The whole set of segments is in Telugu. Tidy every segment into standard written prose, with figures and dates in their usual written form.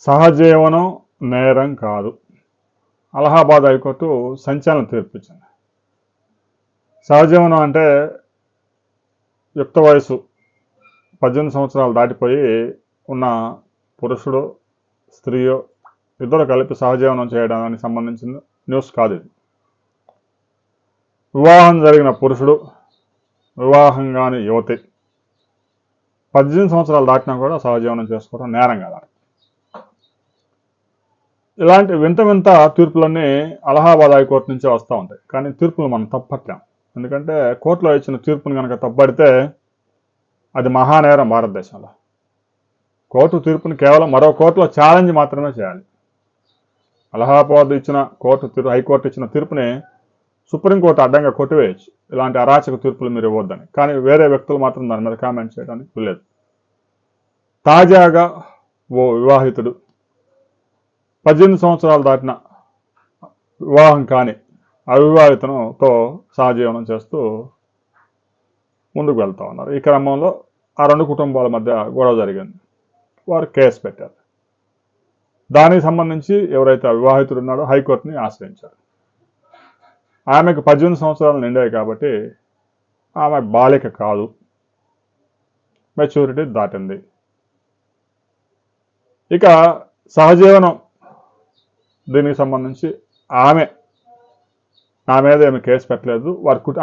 సహజీవనం నేరం కాదు. అలహాబాద్ హైకోర్టు సంచలన తీర్పు ఇచ్చింది. సహజీవనం అంటే యుక్త వయసు 18 సంవత్సరాలు దాటిపోయి ఉన్న పురుషుడు స్త్రీయో ఇద్దరు కలిపి సహజీవనం చేయడానికి సంబంధించిన న్యూస్ కాదు ఇది. వివాహం జరిగిన పురుషుడు, వివాహం కాని యువతి 18 సంవత్సరాలు దాటినా కూడా సహజీవనం చేసుకోవడం నేరం కాదు. ఇలాంటి వింత వింత తీర్పులన్నీ అలహాబాద్ హైకోర్టు నుంచే వస్తూ ఉంటాయి. కానీ తీర్పులు మనం తప్పట్లేం. ఎందుకంటే కోర్టులో ఇచ్చిన తీర్పును కనుక తప్పడితే అది మహానేరం భారతదేశంలో. కోర్టు తీర్పుని కేవలం మరో కోర్టులో ఛాలెంజ్ మాత్రమే చేయాలి. అలహాబాద్ ఇచ్చిన హైకోర్టు ఇచ్చిన తీర్పుని సుప్రీంకోర్టు అడ్డంగా కొట్టివేయచ్చు. ఇలాంటి అరాచక తీర్పులు మీరు ఇవ్వద్దని. కానీ వేరే వ్యక్తులు మాత్రం దాని మీద కామెంట్ చేయడానికి లేదు. తాజాగా ఓ వివాహితుడు 18 సంవత్సరాలు దాటిన వివాహం కాని అవివాహితతో సహజీవనం చేస్తూ ముందుకు వెళ్తూ ఉన్నారు. ఈ క్రమంలో ఆ రెండు కుటుంబాల మధ్య గొడవ జరిగింది. వారు కేసు పెట్టారు. దానికి సంబంధించి ఎవరైతే వివాహితుడు ఉన్నాడో హైకోర్టుని ఆశ్రయించారు. ఆమెకు 18 సంవత్సరాలు నిండాయి కాబట్టి ఆమె బాలిక కాదు, మెచ్యూరిటీ దాటింది. ఇక సహజీవనం దీనికి సంబంధించి నా మీద ఏమి కేసు పెట్టలేదు,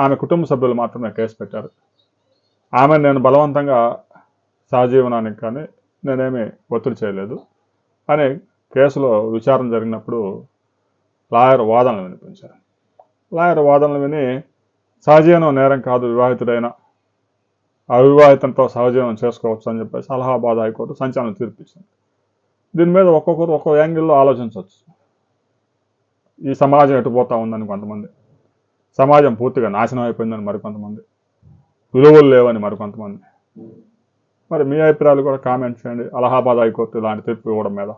ఆమె కుటుంబ సభ్యులు మాత్రమే కేసు పెట్టారు. ఆమె నేను బలవంతంగా సహజీవనానికి కానీ నేనేమి ఒత్తిడి చేయలేదు అని కేసులో విచారణ జరిగినప్పుడు లాయర్ వాదనలు వినిపించారు. లాయర్ వాదనలు విని సహజీవనం నేరం కాదు, వివాహితుడైన అవివాహితంతో సహజీవనం చేసుకోవచ్చు అని చెప్పేసి అలహాబాద్ హైకోర్టు సంచలన తీర్పు ఇచ్చింది. దీని మీద ఒక్కొక్కరు ఒక్కో యాంగిల్లో ఆలోచించవచ్చు. ఈ సమాజం ఎటుపోతా ఉందని కొంతమంది, సమాజం పూర్తిగా నాశనం అయిపోయిందని మరికొంతమంది, విలువలు లేవని మరికొంతమంది. మరి మీ అభిప్రాయాలు కూడా కామెంట్ చేయండి. అలహాబాద్ హైకోర్టు ఇలాంటి తీర్పు ఇవ్వడం మీద